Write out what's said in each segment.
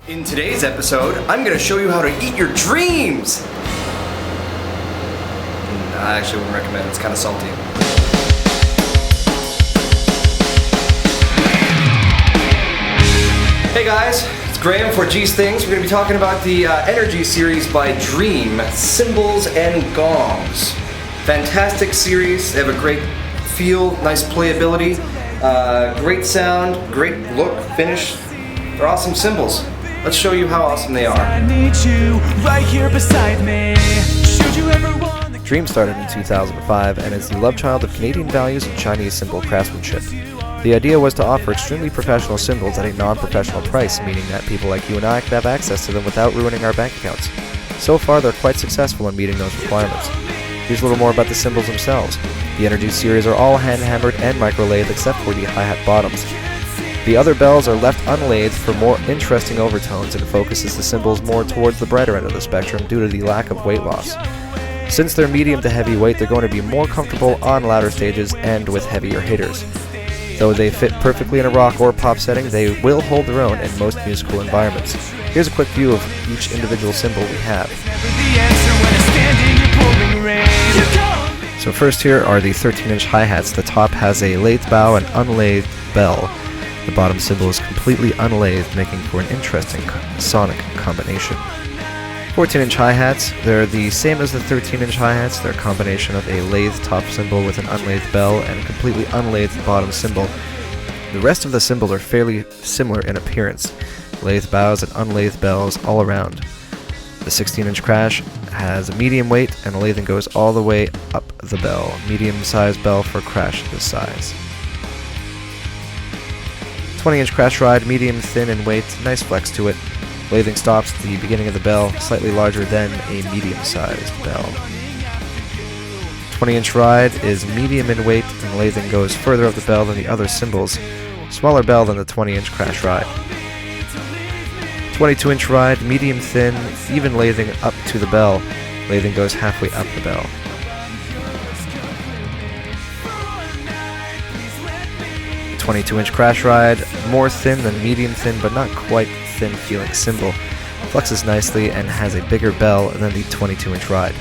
In today's episode, I'm going to show you how to eat your dreams! I actually wouldn't recommend it, it's kind of salty. Hey guys, it's Graham for G's Things. We're going to be talking about the Energy series by Dream Cymbals and Gongs. Fantastic series, they have a great feel, nice playability, great sound, great look, finish. They're awesome cymbals. Let's show you how awesome they are. Dream started in 2005 and is the love child of Canadian values and Chinese cymbal craftsmanship. The idea was to offer extremely professional cymbals at a non-professional price, meaning that people like you and I could have access to them without ruining our bank accounts. So far, they're quite successful in meeting those requirements. Here's a little more about the cymbals themselves. The Energy series are all hand-hammered and micro-lathed except for the hi-hat bottoms. The other bells are left unlathed for more interesting overtones and focuses the cymbals more towards the brighter end of the spectrum due to the lack of weight loss. Since they're medium to heavy weight, they're going to be more comfortable on louder stages and with heavier hitters. Though they fit perfectly in a rock or pop setting, they will hold their own in most musical environments. Here's a quick view of each individual cymbal we have. So first here are the 13-inch hi-hats. The top has a lathed bow and unlathed bell. The bottom cymbal is completely unlathed, making for an interesting sonic combination. 14-inch hi-hats, they're the same as the 13-inch hi-hats. They're a combination of a lathed top cymbal with an unlathed bell and a completely unlathed bottom cymbal. The rest of the cymbals are fairly similar in appearance. Lathed bows and unlathed bells all around. The 16-inch crash has a medium weight and the lathing goes all the way up the bell. Medium-sized bell for crash this size. 20-inch crash ride, medium, thin in weight, nice flex to it. Lathing stops at the beginning of the bell, slightly larger than a medium-sized bell. 20-inch ride is medium in weight, and lathing goes further up the bell than the other cymbals. Smaller bell than the 20-inch crash ride. 22-inch ride, medium thin, even lathing up to the bell. Lathing goes halfway up the bell. 22-inch crash ride, more thin than medium thin, but not quite thin feeling cymbal. Flexes nicely and has a bigger bell than the 22-inch ride.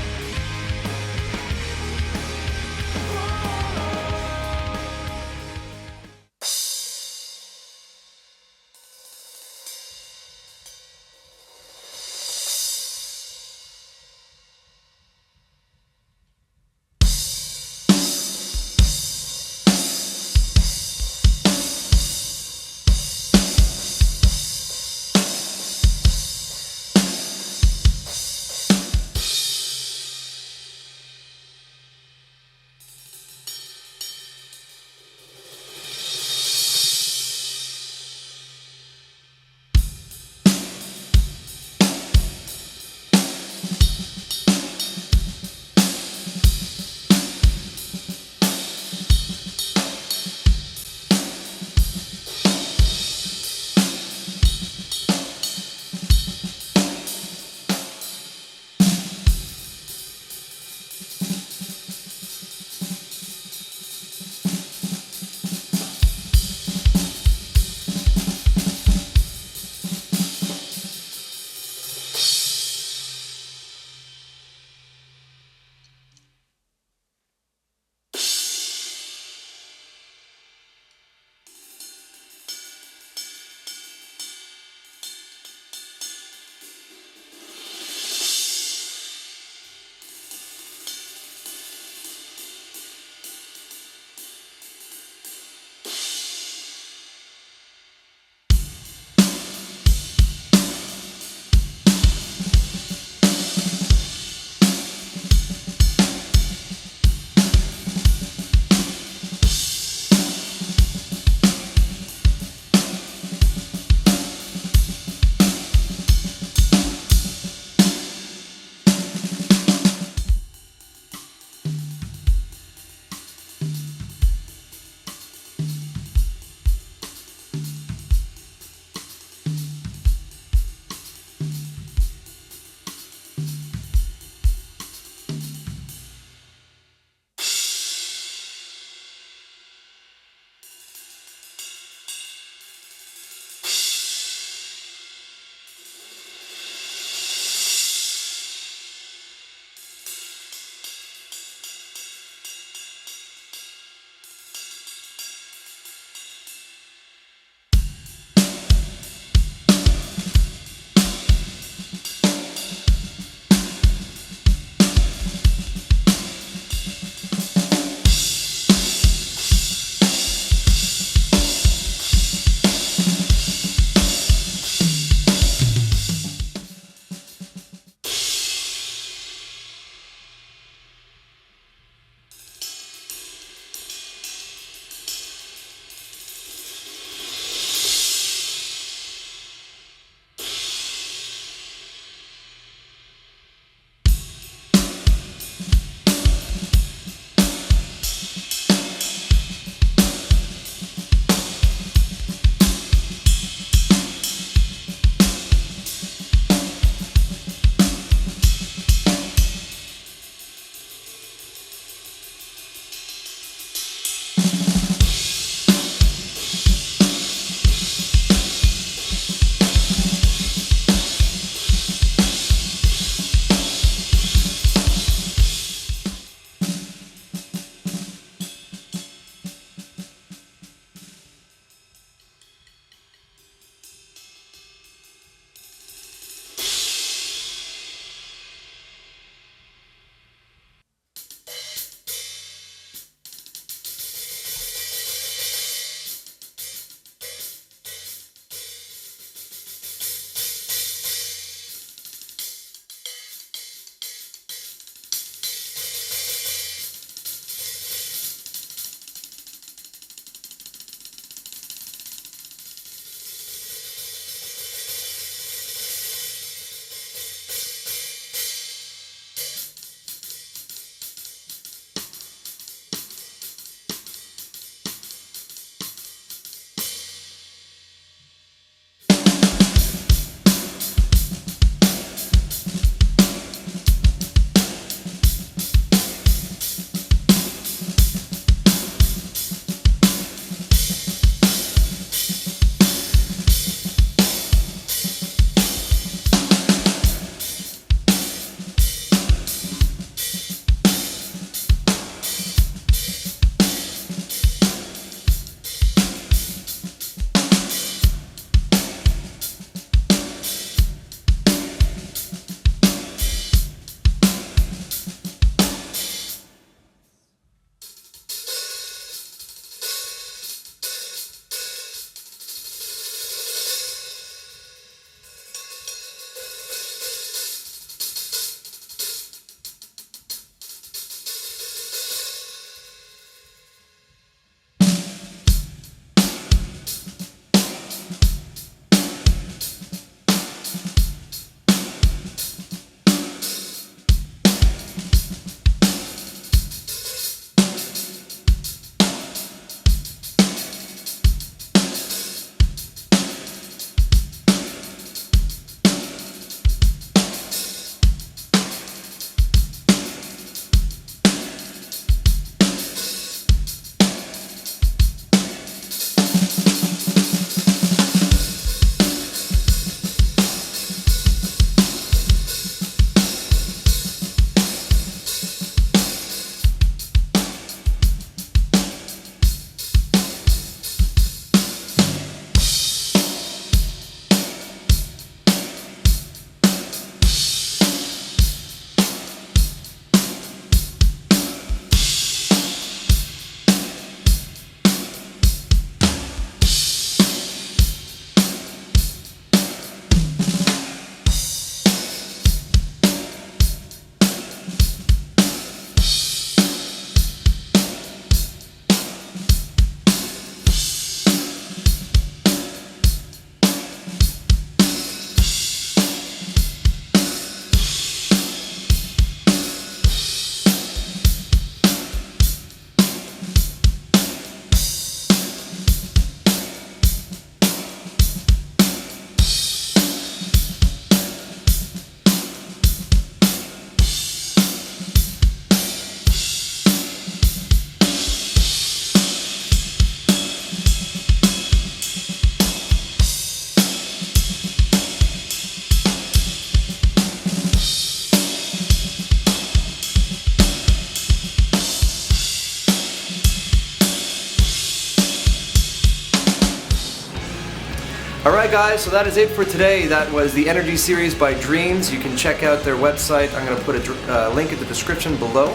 Alright guys, so that is it for today. That was the Energy series by Dreams. You can check out their website. I'm going to put a link in the description below.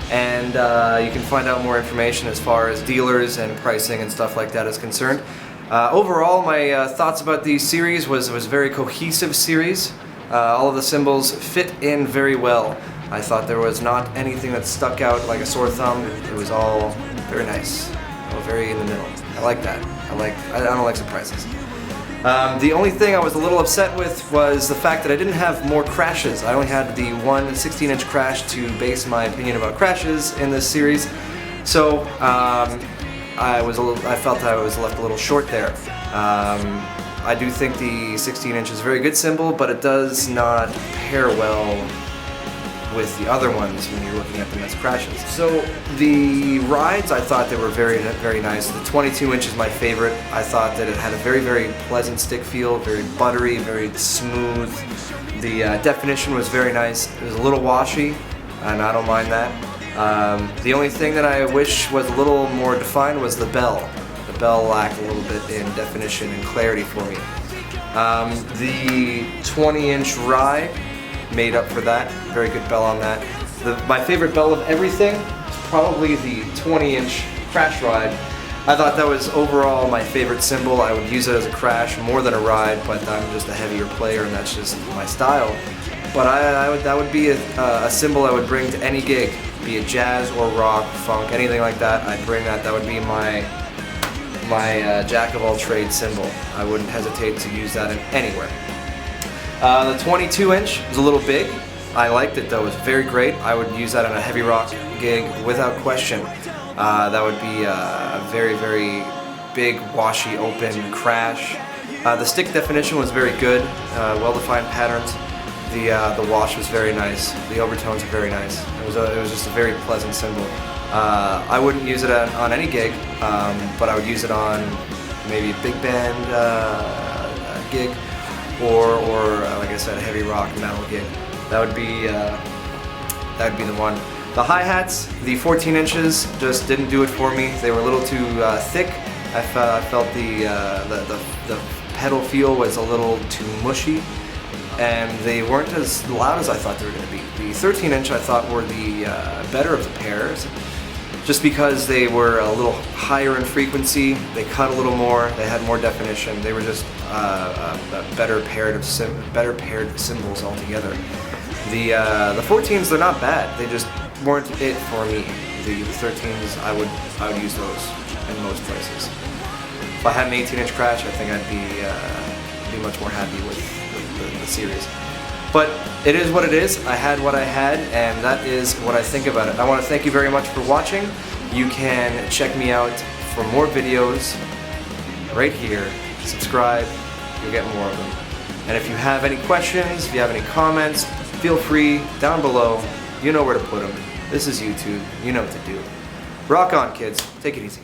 And you can find out more information as far as dealers and pricing and stuff like that is concerned. Overall, my thoughts about the series was a very cohesive series. All of the cymbals fit in very well. I thought there was not anything that stuck out like a sore thumb. It was all very nice, all very in the middle. I like that. I don't like surprises. The only thing I was a little upset with was the fact that I didn't have more crashes. I only had the one 16-inch crash to base my opinion about crashes in this series. So I felt I was left a little short there. I do think the 16-inch is a very good cymbal, but it does not pair well with the other ones when you're looking at them as crashes. So the rides, I thought they were very, very nice. The 22-inch is my favorite. I thought that it had a very, very pleasant stick feel, very buttery, very smooth. The definition was very nice. It was a little washy, and I don't mind that. The only thing that I wish was a little more defined was the bell. The bell lacked a little bit in definition and clarity for me. The 20-inch ride made up for that. Very good bell on that. My favorite bell of everything is probably the 20-inch crash ride. I thought that was overall my favorite cymbal. I would use it as a crash more than a ride, but I'm just a heavier player and that's just my style. But that would be a cymbal I would bring to any gig, be it jazz or rock, funk, anything like that. I'd bring that. That would be my jack of all trades cymbal. I wouldn't hesitate to use that in anywhere. The 22-inch was a little big. I liked it though, it was very great. I would use that on a heavy rock gig without question. That would be a very, very big, washy, open crash. The stick definition was very good, well-defined patterns. The wash was very nice. The overtones are very nice. It was just a very pleasant cymbal. I wouldn't use it on any gig, but I would use it on maybe a big band gig. Or like I said, a heavy rock metal gig. That would be the one. The hi-hats, the 14 inches, just didn't do it for me. They were a little too thick. I felt the pedal feel was a little too mushy, and they weren't as loud as I thought they were going to be. The 13-inch I thought were the better of the pairs, just because they were a little higher in frequency, they cut a little more, they had more definition, they were just better paired cymbals altogether. The 14s, they're not bad, they just weren't it for me. The 13s, I would use those in most places. If I had an 18-inch crash, I think I'd be much more happy with the series. But it is what it is. I had what I had, and that is what I think about it. I want to thank you very much for watching. You can check me out for more videos right here. Subscribe, you'll get more of them. And if you have any questions, if you have any comments, feel free down below. You know where to put them. This is YouTube. You know what to do. Rock on, kids. Take it easy.